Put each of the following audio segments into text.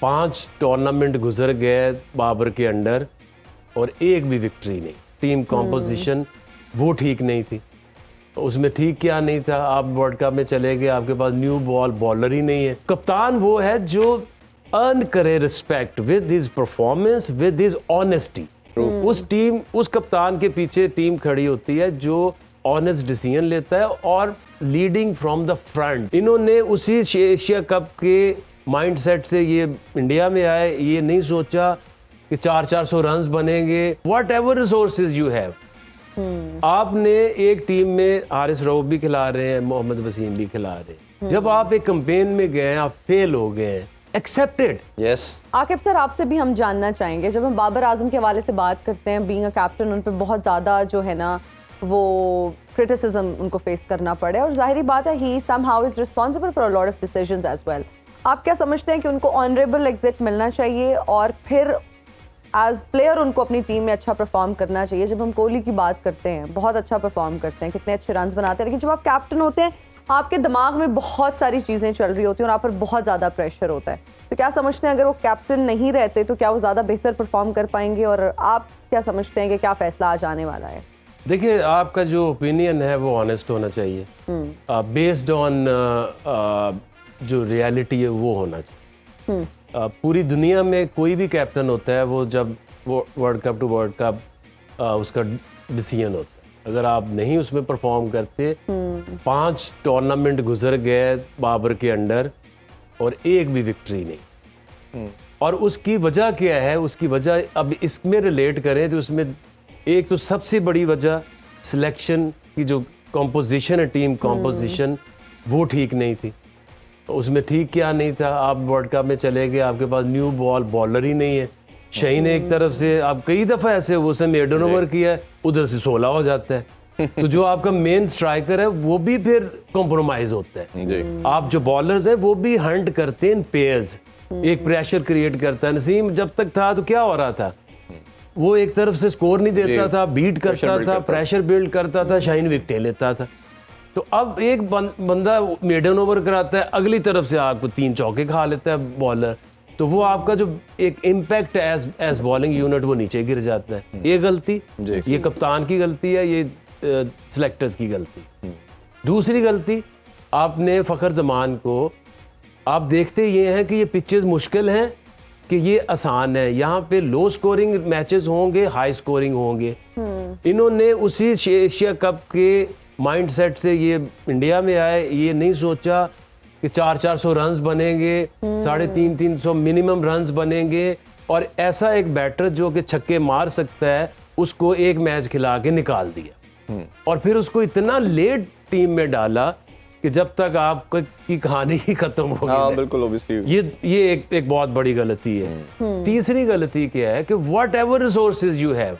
5 tournament गुजर गए बाबर के अंडर और एक भी विक्ट्री नहीं। टीम कॉम्पोजिशन वो ठीक नहीं थी। उसमें ठीक क्या नहीं था, आप वर्ल्ड कप में चले गए, आपके पास न्यू बॉलर ही नहीं है। कप्तान वो है जो अर्न करे respect with his performance, with his honesty. उस कप्तान के पीछे टीम खड़ी होती है जो ऑनेस्ट डिसीजन लेता है और लीडिंग फ्रॉम द फ्रंट। इन्होंने उसी एशिया कप के माइंडसेट से ये इंडिया में आए, ये नहीं सोचा कि 400 रन बनेंगे। What ever resources you have, आपने एक टीम में हारिस रऊफ भी खिला रहे हैं, मोहम्मद वसीम भी खिला रहे हैं। जब आप एक कैंपेन में गए, आप फेल हो गए हैं, एक्सेप्टेड। यस आकिब सर, आपसे भी हम जानना चाहेंगे, जब हम बाबर आजम के हवाले से बात करते हैं, बीइंग अ कैप्टन, उन पर बहुत ज़्यादा जो है ना वो क्रिटिसिज्म उनको फेस करना पड़े और जाहिर बात है ही somehow is responsible for a lot of decisions as well. आप क्या समझते हैं कि उनको ऑनरेबल एग्जिट मिलना चाहिए और फिर एज प्लेयर उनको अपनी टीम में अच्छा परफॉर्म करना चाहिए? जब हम कोहली की बात करते हैं, बहुत अच्छा परफॉर्म करते हैं, कितने अच्छे रन बनाते हैं, लेकिन जब आप कैप्टन होते हैं आपके दिमाग में बहुत सारी चीज़ें चल रही होती हैं और आप पर बहुत ज़्यादा प्रेशर होता है। तो क्या समझते हैं अगर वो कैप्टन नहीं रहते तो क्या वो ज़्यादा बेहतर परफॉर्म कर पाएंगे, और आप क्या समझते हैं कि क्या फैसला आज आने वाला है? देखिए, आपका जो ओपिनियन है वो ऑनेस्ट होना चाहिए, बेस्ड ऑन जो रियलिटी है वो होना चाहिए। पूरी दुनिया में कोई भी कैप्टन होता है, वो जब वो world cup to world cup उसका डिसीजन होता है। अगर आप नहीं उसमें परफॉर्म करते, 5 टूर्नामेंट गुजर गए बाबर के अंडर और एक भी विक्ट्री नहीं। और उसकी वजह क्या है? उसकी वजह अब इसमें रिलेट करें तो उसमें एक तो सबसे बड़ी वजह सिलेक्शन की जो कॉम्पोजिशन है, टीम कॉम्पोजिशन वो ठीक नहीं थी। उसमें ठीक क्या नहीं था, आप वर्ल्ड कप में चले गए, आपके पास न्यू बॉलर ही नहीं है। शाहीन एक तरफ से, आप कई दफ़ा ऐसे उसने मेडन ओवर किया, उधर से 16 हो जाता है। तो जो आपका मेन स्ट्राइकर है वो भी फिर कॉम्प्रोमाइज होता है। आप जो बॉलर्स हैं वो भी हंट करते हैं पेयर्स, एक प्रेशर क्रिएट करता है। नसीम जब तक था तो क्या हो रहा था, वो एक तरफ से स्कोर नहीं देता था, बीट करता था, प्रेशर बिल्ड करता था, शाहीन विकेटें लेता था। तो अब एक बंदा मेडन ओवर कराता है, अगली तरफ से आपको 3 चौके खा लेता है बॉलर, तो वो आपका जो एक इम्पैक्ट एज बॉलिंग यूनिट वो नीचे गिर जाता है। ये गलती, ये कप्तान की गलती है, ये सिलेक्टर्स की गलती। दूसरी गलती, आपने फ़खर जमान को, आप देखते ये हैं कि ये पिचेस मुश्किल हैं कि ये आसान है, यहाँ पे लो स्कोरिंग मैचेस होंगे, हाई स्कोरिंग होंगे। इन्होंने उसी एशिया कप के माइंडसेट से ये इंडिया में आए, ये नहीं सोचा कि 400 रन बनेंगे, 350 मिनिमम रन बनेंगे, और ऐसा एक बैटर जो कि छक्के मार सकता है उसको एक मैच खिला के निकाल दिया। और फिर उसको इतना लेट टीम में डाला कि जब तक आपकी कहानी ही खत्म हो गई। बिल्कुल ऑब्वियसली ये एक बहुत बड़ी गलती है। तीसरी गलती क्या है कि what ever resources you have,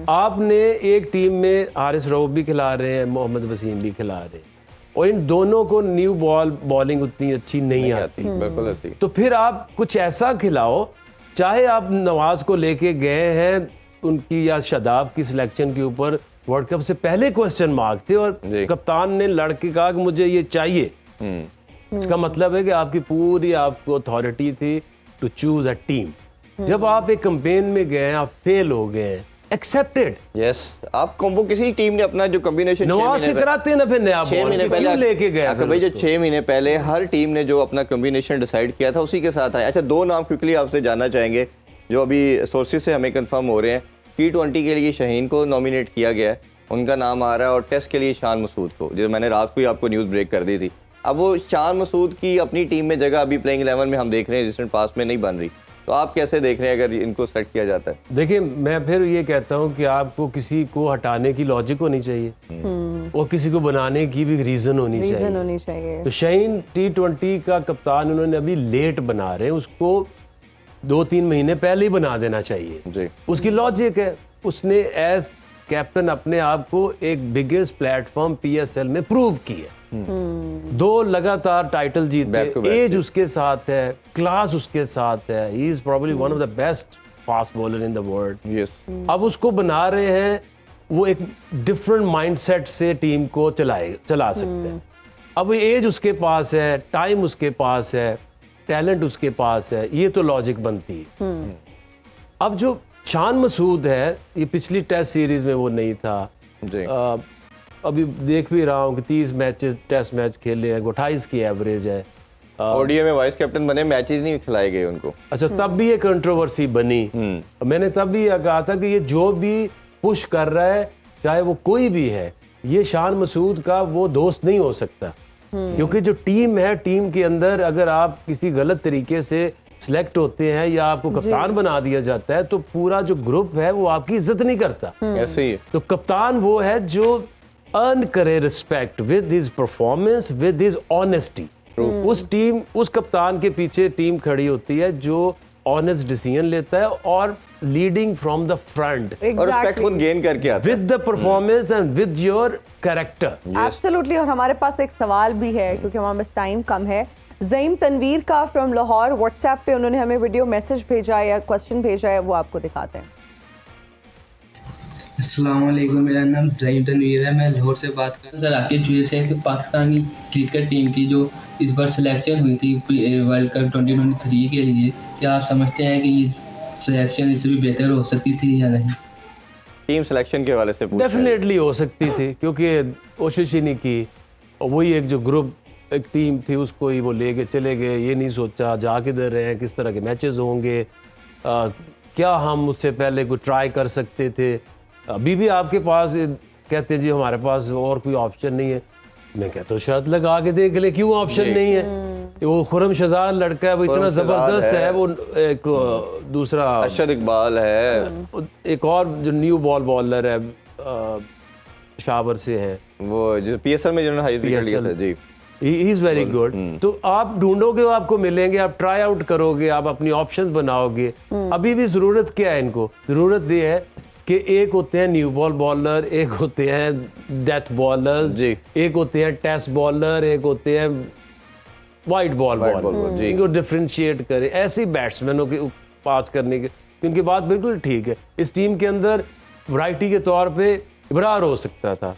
आपने एक टीम में हारिस रऊफ भी खिला रहे हैं, मोहम्मद वसीम भी खिला रहे हैं, और इन दोनों को न्यू बॉलिंग उतनी अच्छी नहीं आती। बिल्कुल ऐसी। तो फिर आप कुछ ऐसा खिलाओ, चाहे आप नवाज को लेके गए हैं उनकी या शादाब की सिलेक्शन के ऊपर वर्ल्ड कप से पहले क्वेश्चन मार्क थे और कप्तान ने लड़के कहा कि मुझे ये चाहिए। इसका मतलब है कि आपकी पूरी आपको अथॉरिटी थी टू चूज अ टीम। जब आप एक कैंपेन में गए, आप फेल हो गए, एक्सेप्टेड। यस, आप वो किसी टीम ने अपना जो कॉम्बिनेशन नवाज से कराते ना, फिर नया 6 महीने पहले लेके गया भाई, जो 6 महीने पहले हर टीम ने जो अपना कॉम्बिनेशन डिसाइड किया था उसी के साथ आया। अच्छा, 2 नाम क्विकली आपसे जानना चाहेंगे जो अभी सोर्सेज से हमें कंफर्म हो रहे हैं। T20 के लिए शाहीन को नॉमिनेट किया गया है, उनका नाम आ रहा है, और टेस्ट के लिए शान मसूद को, जो मैंने रात को ही आपको न्यूज़ ब्रेक कर दी थी। अब वो शान मसूद की अपनी टीम में जगह अभी प्लेइंग 11 में हम देख रहे हैं रिसेंट पास में नहीं बन रही, तो आप कैसे देख रहे हैं अगर इनको सेलेक्ट किया जाता है? देखिए, मैं फिर ये कहता हूँ कि आपको किसी को हटाने की लॉजिक होनी चाहिए और किसी को बनाने की भी रीजन होनी चाहिए। तो शाहीन T20 का कप्तान उन्होंने अभी लेट बना रहे हैं, उसको 2-3 महीने पहले ही बना देना चाहिए जी। उसकी लॉजिक है, उसने एज कैप्टन अपने आप को एक बिगेस्ट प्लेटफॉर्म PSL में प्रूव किया। 2 लगातार टाइटल जीते, एज उसके साथ है, क्लास उसके साथ है, he is probably one of the best fast bowler in the world. अब उसको बना रहे हैं, वो एक डिफरेंट माइंडसेट से टीम को चला सकते हैं। अब एज उसके पास है, टाइम उसके पास है, टैलेंट उसके पास है, ये तो लॉजिक बनती है। अब जो शान मसूद है, ये पिछली टेस्ट सीरीज में वो नहीं था जी। अभी देख भी रहा हूँ कि 30 मैचेस टेस्ट मैच खेले हैं, 28 की एवरेज है। ओडीआई में वाइस कैप्टन बने, मैचेस नहीं खिलाए गए उनको। अच्छा, तब भी ये कंट्रोवर्सी बनी। मैंने तब भी ये कहा था कि ये जो भी पुश कर रहा है, चाहे वो कोई भी है, ये शान मसूद का वो दोस्त नहीं हो सकता। क्योंकि जो टीम है, टीम के अंदर अगर आप किसी गलत तरीके से सिलेक्ट होते हैं या आपको कप्तान बना दिया जाता है, तो पूरा जो ग्रुप है वो आपकी इज्जत नहीं करता। ऐसे ही तो कप्तान वो है जो अर्न करे respect with his performance, with his honesty. उस कप्तान के पीछे टीम खड़ी होती है जो ऑनेस्ट डिसीजन लेता है और लीडिंग फ्रॉम द फ्रंट और रिस्पेक्ट खुद गेन करके आता है with the performance and with your character. Absolutely. और हमारे पास एक सवाल भी है क्योंकि हमारे पास टाइम कम है। ज़ईम तनवीर का फ्रॉम लाहौर, व्हाट्सएप पे उन्होंने हमें वीडियो मैसेज भेजा है या क्वेश्चन भेजा है, वो आपको दिखाते हैं। अस्सलाम वालेकुम, मेरा नाम ज़ईम तनवीर है, मैं लाहौर से बात कर रहा हूँ। सर, आपकी चीज़ है कि पाकिस्तानी क्रिकेट टीम की जो इस बार सिलेक्शन हुई थी वर्ल्ड कप 2023 के लिए, क्या आप समझते हैं कि ये सिलेक्शन इससे भी बेहतर हो सकती थी या नहीं? टीम सिलेक्शन के हवाले से पूछ रहे हैं। डेफिनेटली हो सकती थी, क्योंकि कोशिश ही नहीं की। और वही एक जो ग्रुप, एक टीम थी, उसको ही वो लेके चले गए। ये नहीं सोचा जा किधर रहे हैं, किस तरह के मैचेस होंगे, क्या हम उससे पहले कोई ट्राई कर सकते थे। अभी भी आपके पास कहते हैं जी हमारे पास और कोई ऑप्शन नहीं है। मैं कहता हूँ शर्त लगा के देख ले, क्यों ऑप्शन नहीं है। वो खुरम शहजाद लड़का है, वो इतना जबरदस्त है। वो एक दूसरा अरशद इकबाल है, एक और जो न्यू बॉलर है, शाबर से है, वो जो पीएसएल में जिन्होंने हाई विकेट लिया था जी। He is very good. तो आप ढूंढोगे, आपको मिलेंगे, आप ट्राई आउट करोगे, आप अपनी ऑप्शंस बनाओगे। अभी भी जरूरत क्या है इनको? जरूरत ये है कि एक होते हैं न्यू बॉल बॉलर, एक होते हैं डेथ बॉलर्स जी। एक होते हैं टेस्ट बॉलर, एक होते हैं वाइट बॉल बॉलर। इनको डिफरेंशिएट करें, ऐसे बैट्समैनों के पास करने के। इनकी बात बिल्कुल ठीक है। इस टीम के अंदर वैरायटी के तौर पे इब्रार हो सकता था,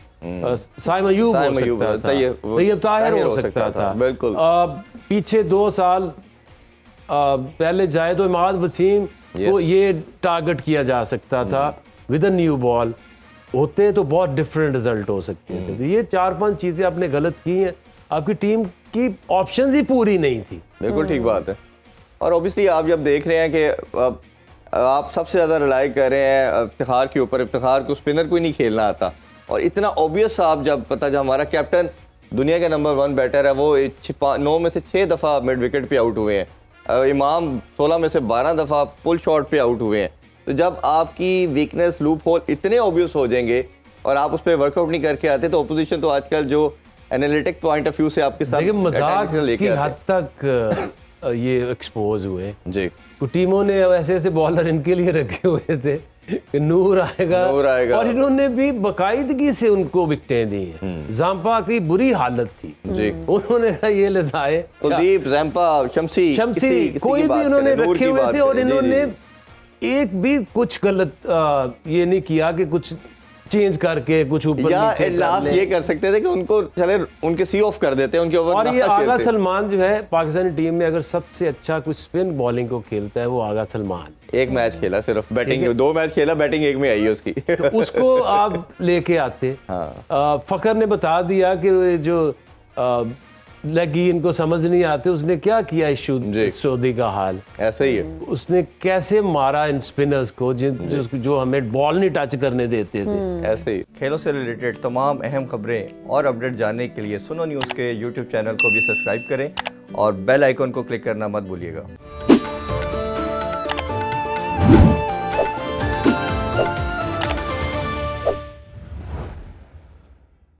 साइम अयूब हो सकता था, तैयब ताहिर हो सकता था, बिल्कुल। पीछे 2 साल पहले जाए तो इमाद वसीम को ये टारगेट किया जा सकता था। विद अ न्यू बॉल होते तो बहुत डिफरेंट रिजल्ट हो सकते थे। तो ये 4-5 चीजें आपने गलत की हैं। आपकी टीम की ऑप्शंस ही पूरी नहीं थी। बिल्कुल ठीक बात है। और ऑब्वियसली आप जब देख रहे हैं कि आप सबसे ज़्यादा रिलाई कर रहे हैं इफ्तिखार के ऊपर, इफ्तिखार को स्पिनर को ही नहीं खेलना आता, और इतना ऑब्वियस आप जब पता जब हमारा कैप्टन दुनिया के नंबर 1 बैटर है, वो 9 में से 6 दफ़ा मिड विकेट पे आउट हुए हैं। इमाम 16 में से 12 दफ़ा पुल शॉट पे आउट हुए हैं। तो जब आपकी वीकनेस लूप होल इतने ऑब्वियस हो जाएंगे और आप उस पर वर्कआउट नहीं करके आते, तो ओपोजिशन तो आजकल जो एनालिटिक पॉइंट ऑफ व्यू से आपके साथ मजाक की हद तक ये एक्सपोज हुए जी। तो टीमों ने ऐसे ऐसे बॉलर इनके लिए रखे हुए थे कि नूर आएगा, और इन्होंने भी बाकायदगी से उनको विकेटें दी हैं। जाम्पा की बुरी हालत थी जी, उन्होंने कहा ये ले जाए कुलदीप, जाम्पा, शम्सी कोई भी उन्होंने रखे हुए थे, और इन्होंने एक भी कुछ गलत ये नहीं किया कि कुछ चेंज करके कुछ ऊपर नीचे लास्ट ये कर सकते थे कि उनको चले उनके सी ऑफ कर देते हैं उनके ओवर। और ये आगा सलमान जो है पाकिस्तानी टीम में अगर सबसे अच्छा कुछ स्पिन बॉलिंग को खेलता है वो आगा सलमान। एक मैच खेला सिर्फ बैटिंग, 2 मैच खेला बैटिंग, एक में आई है उसकी। तो उसको आप लेके आते। हाँ। फकर ने बता दिया कि जो लगी इनको समझ नहीं आते, उसने क्या किया इस सऊदी का हाल ऐसे ही है। उसने कैसे मारा इन स्पिनर्स को जो हमें बॉल नहीं टच करने देते थे। ऐसे ही खेलों से रिलेटेड तमाम अहम खबरें और अपडेट जानने के लिए सुनो न्यूज़ के YouTube चैनल को भी सब्सक्राइब करें और बेल आइकन को क्लिक करना मत भूलिएगा।